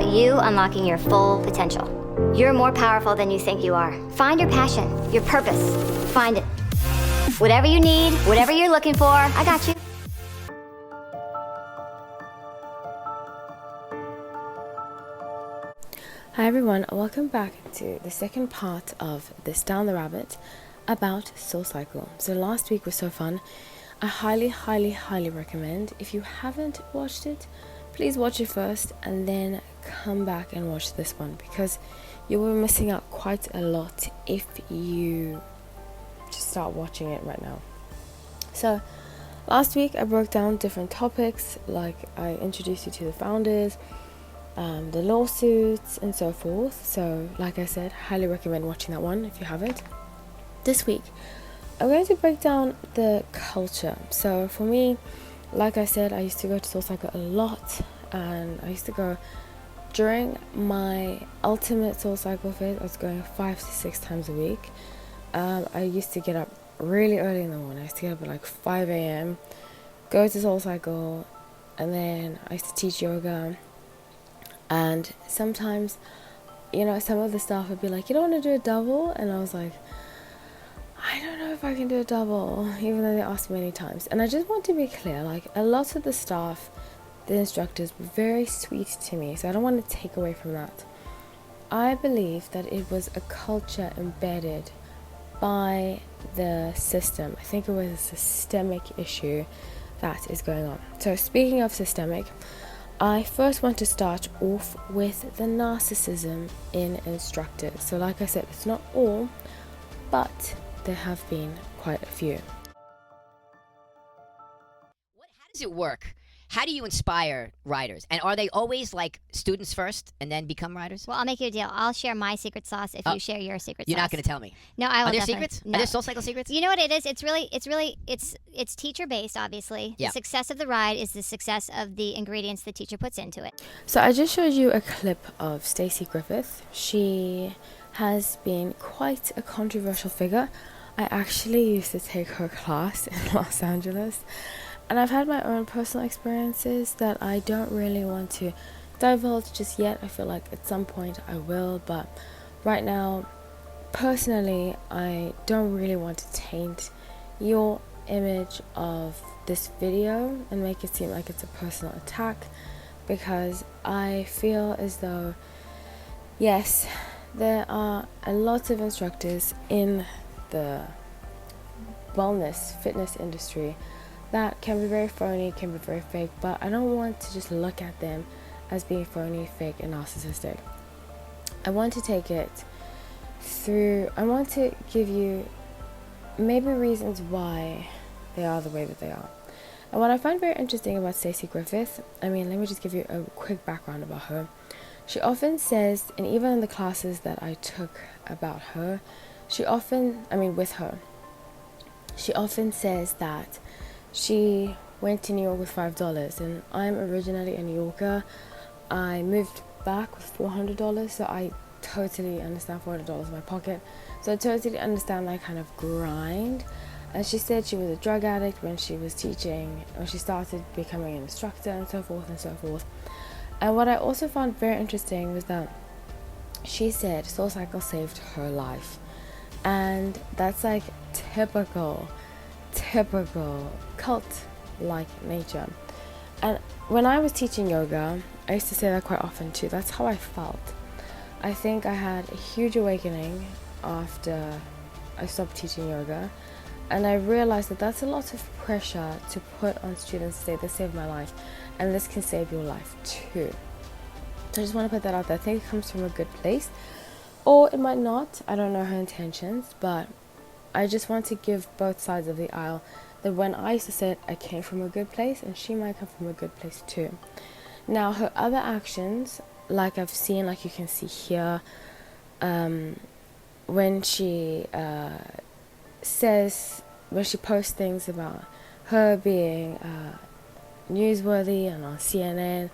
You unlocking your full potential. You're more powerful than you think you are. Find your passion, your purpose. Find it. Whatever you need, whatever you're looking for, I got you. Hi everyone, welcome back to the second part of this Down the Rabbit about Soulcycle. So last week was so fun. I highly recommend. If you haven't watched it, please watch it first and then come back and watch this one, because you will be missing out quite a lot if you just start watching it right now. So last week I broke down different topics, like I introduced you to the founders, the lawsuits and so forth. So like I said, highly recommend watching that one if you haven't. This week I'm going to break down the culture. So for me, like I said, I used to go to Soulcycle a lot, and I used to go during my ultimate Soulcycle phase. I was going 5 to 6 times a week. I used to get up really early in the morning. I used to get up at like 5 a.m, go to Soulcycle, and then I used to teach yoga. And sometimes, some of the staff would be like, you don't want to do a double? And I was like, I don't know if I can do a double, even though they asked me many times. And I just want to be clear, like, a lot of the staff, the instructors, were very sweet to me, so I don't want to take away from that. I believe that it was a culture embedded by the system. I think it was a systemic issue that is going on. So speaking of systemic, I first want to start off with the narcissism in instructors. So like I said, it's not all, but there have been quite a few. How does it work? How do you inspire writers? And are they always like students first and then become writers? Well, I'll make you a deal. I'll share my secret sauce if you share your secret sauce. You're not going to tell me. No, I will. Are there definitely. secrets? No. Are there Soulcycle secrets? You know what it is? It's teacher based, obviously. Yeah. The success of the ride is the success of the ingredients the teacher puts into it. So I just showed you a clip of Stacey Griffith. She has been quite a controversial figure. I actually used to take her class in Los Angeles, and I've had my own personal experiences that I don't really want to divulge just yet. I feel like at some point I will, but right now, personally, I don't really want to taint your image of this video and make it seem like it's a personal attack, because I feel as though, yes, there are a lot of instructors in the wellness fitness industry that can be very phony, can be very fake, but I don't want to just look at them as being phony, fake, and narcissistic. I want to take it through, I want to give you maybe reasons why they are the way that they are. And what I find very interesting about Stacey Griffith, let me just give you a quick background about her. She often says, and even in the classes that I took about her, she often says that she went to New York with $5, and I'm originally a New Yorker. I moved back with $400, so I totally understand $400 in my pocket. So I totally understand that kind of grind. And she said she was a drug addict when she was teaching, when she started becoming an instructor, and so forth and so forth. And what I also found very interesting was that she said Soulcycle saved her life. And that's like typical cult-like nature. And when I was teaching yoga, I used to say that quite often too. That's how I felt. I think I had a huge awakening after I stopped teaching yoga, and I realized that that's a lot of pressure to put on students to say this saved my life, and this can save your life too. So I just want to put that out there. I think it comes from a good place, or it might not. I don't know her intentions, but I just want to give both sides of the aisle, that when I used to say it, I came from a good place, and she might come from a good place too. Now, her other actions, like I've seen, like you can see here, when she posts things about her being newsworthy and on CNN,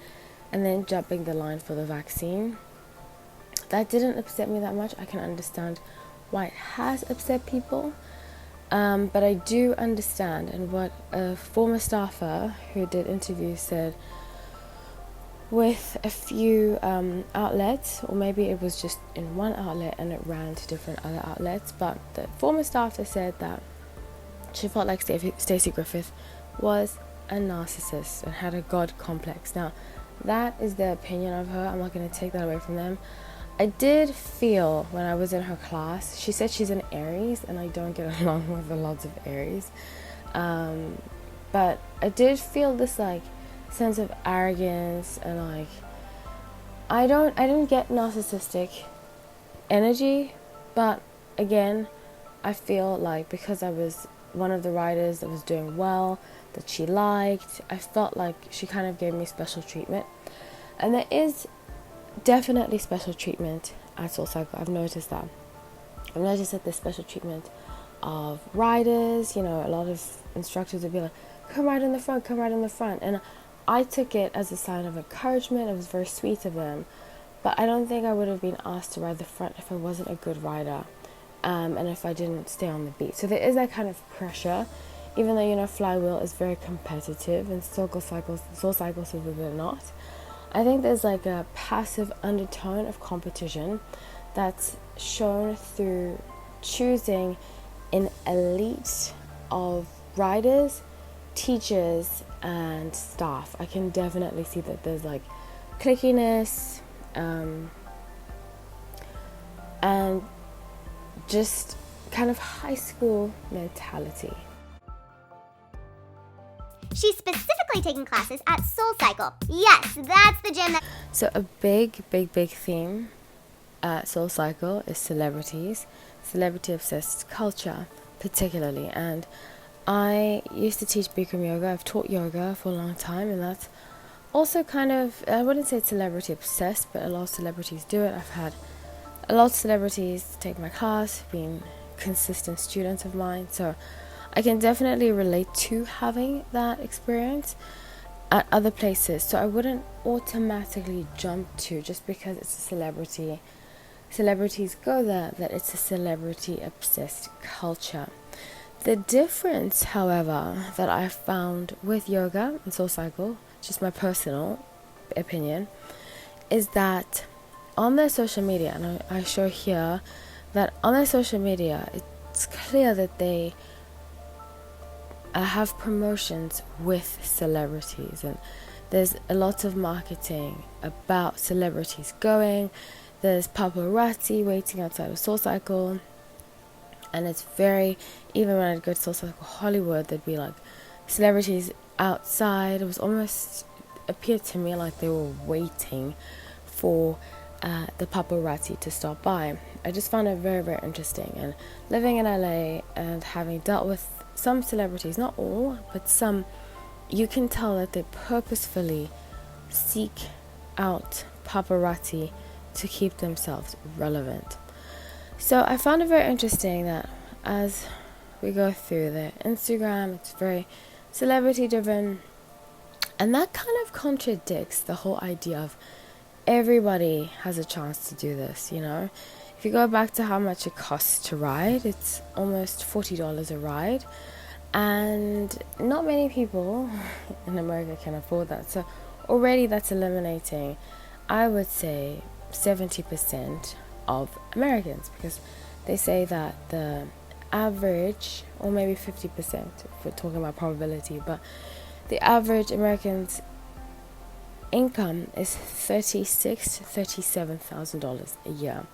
and then jumping the line for the vaccine, that didn't upset me that much. I can understand why it has upset people, but I do understand, and what a former staffer who did interviews said, with a few outlets, or maybe it was just in one outlet and it ran to different other outlets. But the former staffer said that she felt like Stacey Griffith was a narcissist and had a god complex. Now, that is their opinion of her. I'm not going to take that away from them. I did feel when I was in her class, she said she's an Aries, and I don't get along with a lot of Aries. But I did feel this like sense of arrogance, and like I didn't get narcissistic energy, but again, I feel like because I was one of the writers that was doing well, that she liked, I felt like she kind of gave me special treatment. And there is definitely special treatment at Soulcycle. I've noticed that. I've noticed that there's special treatment of writers. You know, a lot of instructors would be like, come right in the front, come right in the front. And I took it as a sign of encouragement. It was very sweet of them. But I don't think I would have been asked to ride the front if I wasn't a good rider. And if I didn't stay on the beat. So there is that kind of pressure, even though, you know, Flywheel is very competitive and Soulcycle, so they're not. I think there's like a passive undertone of competition that's shown through choosing an elite of riders, teachers, and staff. I can definitely see that there's like clickiness, and just kind of high school mentality. She's specifically taking classes at Soulcycle. Yes, that's the gym that... So a big theme at Soulcycle is celebrities, celebrity-obsessed culture particularly. And I used to teach Bikram yoga. I've taught yoga for a long time, and that's also kind of, I wouldn't say it's celebrity-obsessed, but a lot of celebrities do it. I've had a lot of celebrities take my class, being consistent students of mine, so I can definitely relate to having that experience at other places. So I wouldn't automatically jump to, just because it's a celebrity, celebrities go there, that it's a celebrity obsessed culture. The difference, however, that I found with yoga and Soulcycle, just my personal opinion, is that on their social media, and I show here that on their social media, it's clear that they have promotions with celebrities, and there's a lot of marketing about celebrities going. There's paparazzi waiting outside of Soulcycle, and it's very, even when I'd go to Soulcycle Hollywood, there'd be like celebrities outside. It was almost, appeared to me like they were waiting for the paparazzi to stop by. I just found it very interesting, and living in LA and having dealt with some celebrities, not all, but some, you can tell that they purposefully seek out paparazzi to keep themselves relevant. So I found it very interesting that as we go through their Instagram, it's very celebrity driven, and that kind of contradicts the whole idea of everybody has a chance to do this, you know. If you go back to how much it costs to ride, it's almost $40 a ride, and not many people in America can afford that. So already that's eliminating, I would say, 70% of Americans, because they say that the average, or maybe 50% if we're talking about probability, but the average American's income is $36,000 to $37,000 a year.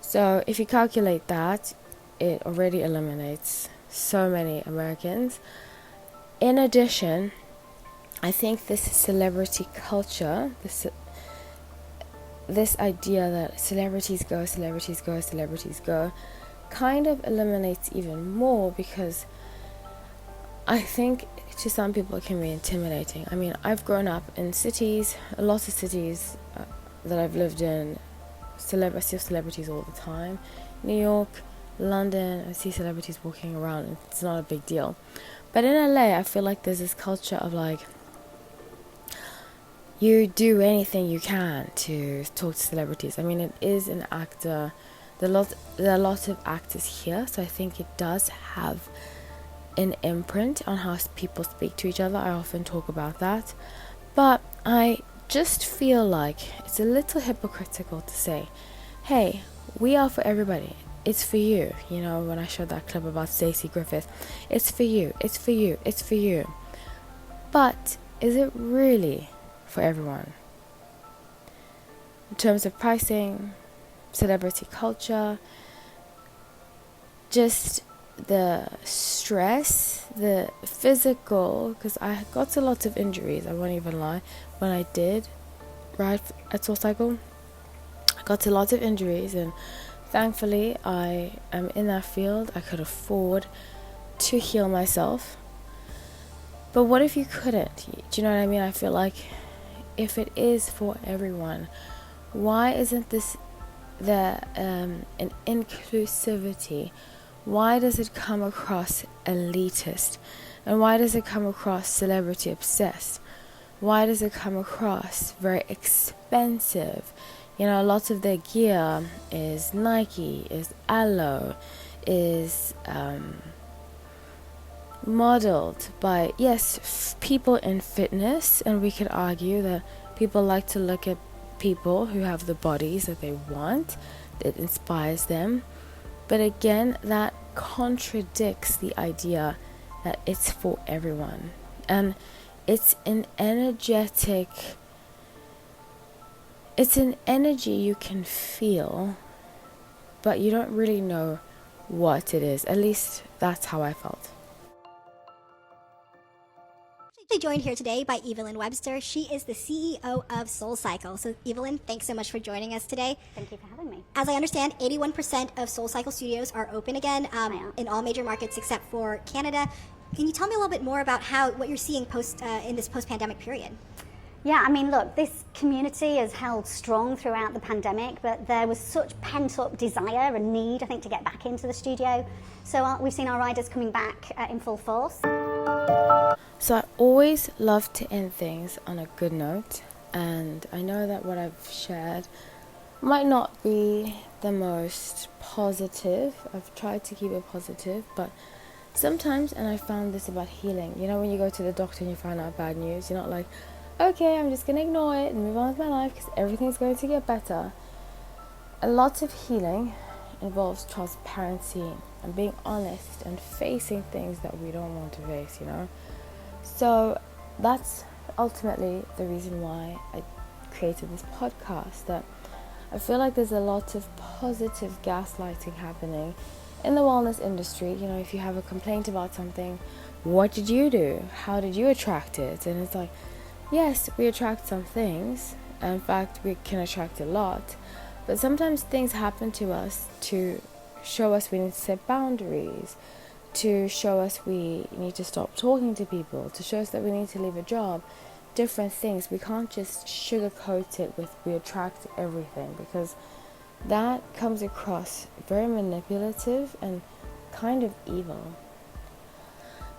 So if you calculate that, it already eliminates so many Americans. In addition, I think this celebrity culture, this idea that celebrities go, kind of eliminates even more, because I think to some people it can be intimidating. I mean, I've grown up in cities, a lot of cities that I've lived in, I see celebrities all the time. New York, London, I see celebrities walking around, and it's not a big deal. But in LA, I feel like there's this culture of like, you do anything you can to talk to celebrities. I mean, it is an actor. There are a lot of actors here, so I think it does have an imprint on how people speak to each other. I often talk about that. But I just feel like it's a little hypocritical to say, hey, we are for everybody. It's for you. You know, when I showed that clip about Stacey Griffith, it's for you, it's for you, it's for you. But is it really for everyone? In terms of pricing, celebrity culture, just the stress, the physical, because I got a lot of injuries, I won't even lie, when I did ride at Soulcycle. I got a lot of injuries, and thankfully I am in that field. I could afford to heal myself. But what if you couldn't? Do you know what I mean? I feel like if it is for everyone, why isn't this an inclusivity? Why does it come across elitist? And why does it come across celebrity obsessed? Why does it come across very expensive? You know, lots of their gear is Nike, is Aloe, is modeled by, yes, people in fitness. And we could argue that people like to look at people who have the bodies that they want, that inspires them. But again, that contradicts the idea that it's for everyone. And it's an energy you can feel, but you don't really know what it is. At least that's how I felt. Joined here today by Evelyn Webster. She is the CEO of Soulcycle. So Evelyn, thanks so much for joining us today. Thank you for having me. As I understand, 81% of Soulcycle studios are open again in all major markets except for Canada. Can you tell me a little bit more about what you're seeing in this post-pandemic period? Yeah, I mean, look, this community has held strong throughout the pandemic, but there was such pent-up desire and need, I think, to get back into the studio. So we've seen our riders coming back in full force. So I always love to end things on a good note, and I know that what I've shared might not be the most positive. I've tried to keep it positive, but sometimes, and I found this about healing, you know, when you go to the doctor and you find out bad news, you're not like, okay, I'm just going to ignore it and move on with my life because everything's going to get better. A lot of healing involves transparency and being honest and facing things that we don't want to face, you know. So that's ultimately the reason why I created this podcast, that I feel like there's a lot of positive gaslighting happening in the wellness industry. You know, if you have a complaint about something, what did you do? How did you attract it? And it's like, yes, we attract some things. In fact, we can attract a lot. But sometimes things happen to us to show us we need to set boundaries, to show us we need to stop talking to people, to show us that we need to leave a job, different things. We can't just sugarcoat it with we attract everything, because that comes across very manipulative and kind of evil.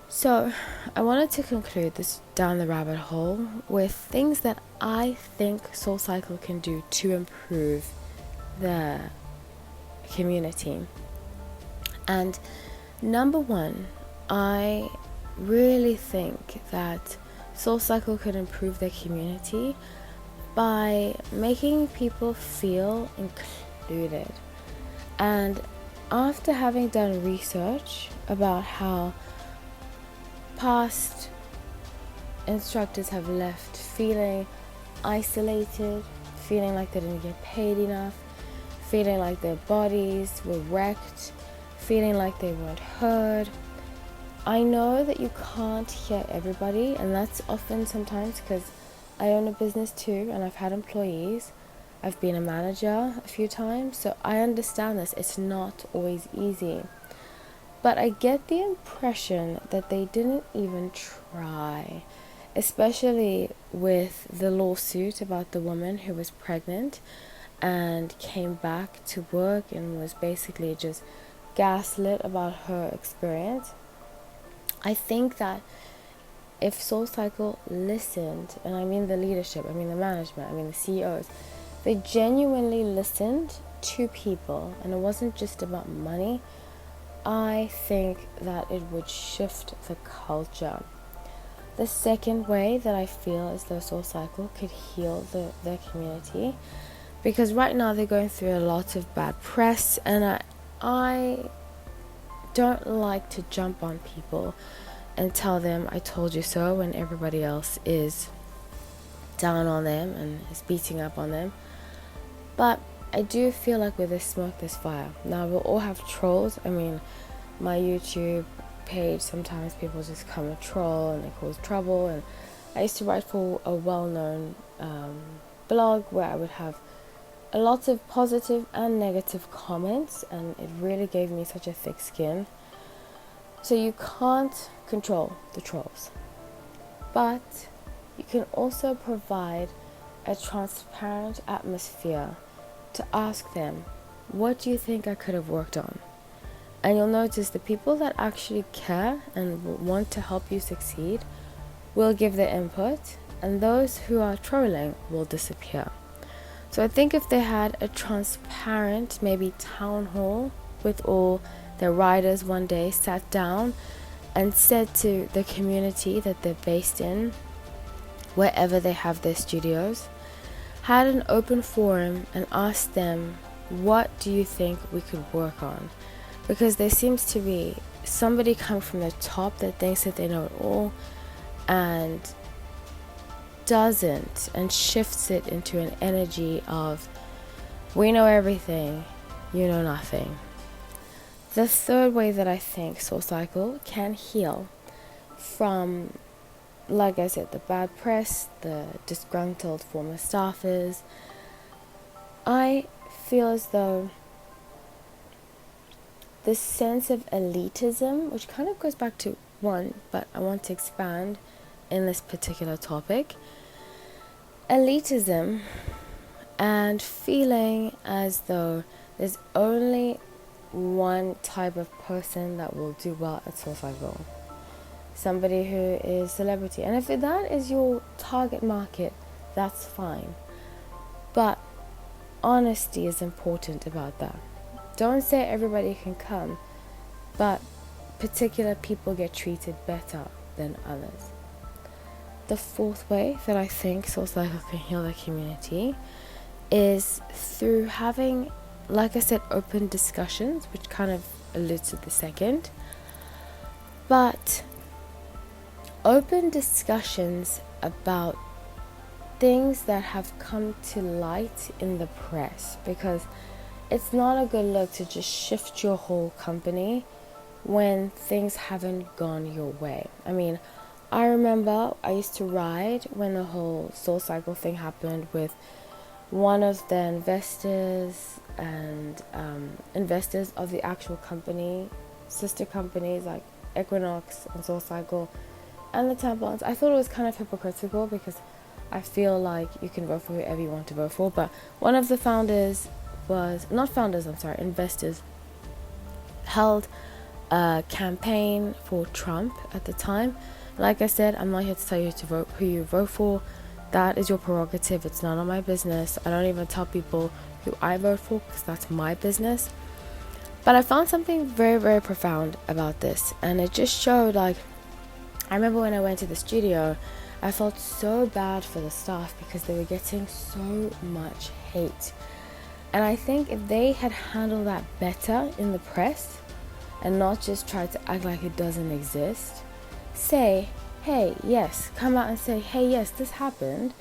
So I wanted to conclude this down the rabbit hole with things that I think Soulcycle can do to improve the community. And number one, I really think that Soulcycle could improve their community by making people feel included. And after having done research about how past instructors have left feeling isolated, feeling like they didn't get paid enough, feeling like their bodies were wrecked, feeling like they weren't heard. I know that you can't hear everybody, and that's often sometimes because I own a business too, and I've had employees. I've been a manager a few times, so I understand this. It's not always easy. But I get the impression that they didn't even try, especially with the lawsuit about the woman who was pregnant and came back to work and was basically just gaslit about her experience. I think that if Soulcycle listened, and I mean the leadership, I mean the management, I mean the CEOs, they genuinely listened to people and it wasn't just about money, I think that it would shift the culture. The second way that I feel as though Soulcycle could heal the community, because right now they're going through a lot of bad press, and I don't like to jump on people and tell them I told you so when everybody else is down on them and is beating up on them. But I do feel like where there's smoke there's fire. Now we'll all have trolls. I mean, my YouTube page, sometimes people just come and troll and they cause trouble, and I used to write for a well-known blog where I would have a lot of positive and negative comments, and it really gave me such a thick skin. So you can't control the trolls, but you can also provide a transparent atmosphere to ask them, what do you think I could have worked on? And you'll notice the people that actually care and want to help you succeed will give their input, and those who are trolling will disappear. So I think if they had a transparent, maybe town hall with all their riders one day, sat down and said to the community that they're based in, wherever they have their studios, had an open forum and asked them, what do you think we could work on? Because there seems to be somebody coming from the top that thinks that they know it all and doesn't, and shifts it into an energy of, we know everything, you know nothing. The third way that I think Soulcycle can heal from, like I said, the bad press, the disgruntled former staffers, I feel as though this sense of elitism, which kind of goes back to one, but I want to expand in this particular topic. Elitism and feeling as though there's only one type of person that will do well at Soulcycle. Somebody who is celebrity. And if that is your target market, that's fine. But honesty is important about that. Don't say everybody can come, but particular people get treated better than others. The fourth way that I think Soulcycle can heal the community is through having, like I said, open discussions, which kind of alludes to the second. But open discussions about things that have come to light in the press, because it's not a good look to just shift your whole company when things haven't gone your way. I mean, I remember I used to ride when the whole Soulcycle thing happened with one of the investors and investors of the actual company, sister companies like Equinox and Soulcycle and the Templars. I thought it was kind of hypocritical, because I feel like you can vote for whoever you want to vote for, but one of the investors held a campaign for Trump at the time. Like I said, I'm not here to tell you who you vote for. That is your prerogative. It's none of my business. I don't even tell people who I vote for, because that's my business. But I found something very, very profound about this, and it just showed, like, I remember when I went to the studio, I felt so bad for the staff because they were getting so much hate. And I think if they had handled that better in the press and not just tried to act like it doesn't exist, say, hey, yes, come out and say, hey, yes, this happened,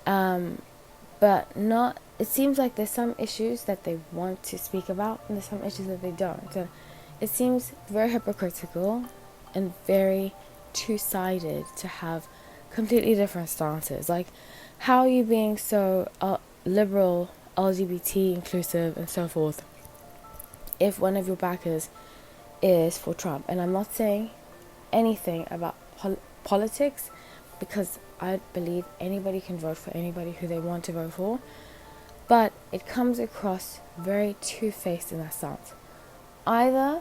but not, it seems like there's some issues that they want to speak about and there's some issues that they don't. And it seems very hypocritical and very two-sided to have completely different stances. Like, how are you being so liberal, LGBT, inclusive, and so forth, if one of your backers is for Trump? And I'm not saying anything about politics, because I believe anybody can vote for anybody who they want to vote for, but it comes across very two-faced in that sense. Either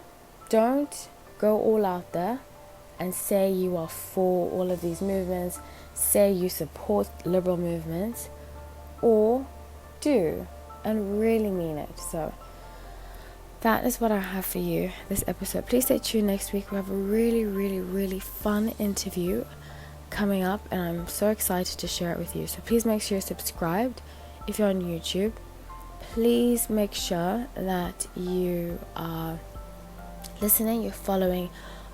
don't go all out there and say you are for all of these movements, say you support liberal movements, or do and really mean it. So that is what I have for you this episode. Please stay tuned next week. We have a really, really, really fun interview coming up, and I'm so excited to share it with you. So please make sure you're subscribed. If you're on YouTube, please make sure that you are listening, you're following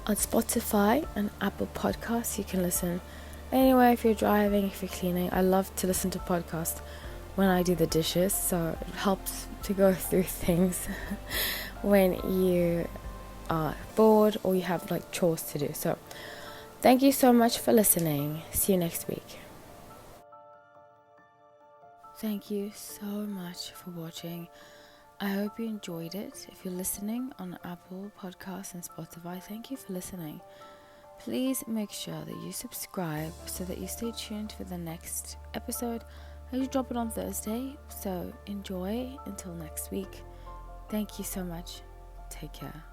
on Spotify and Apple Podcasts. You can listen anywhere, if you're driving, if you're cleaning. I love to listen to podcasts when I do the dishes, so it helps to go through things when you are bored or you have like chores to do. So thank you so much for listening. See you next week. Thank you so much for watching. I hope you enjoyed it. If you're listening on Apple Podcasts and Spotify, thank you for listening. Please make sure that you subscribe so that you stay tuned for the next episode. I usually drop it on Thursday, so enjoy until next week. Thank you so much. Take care.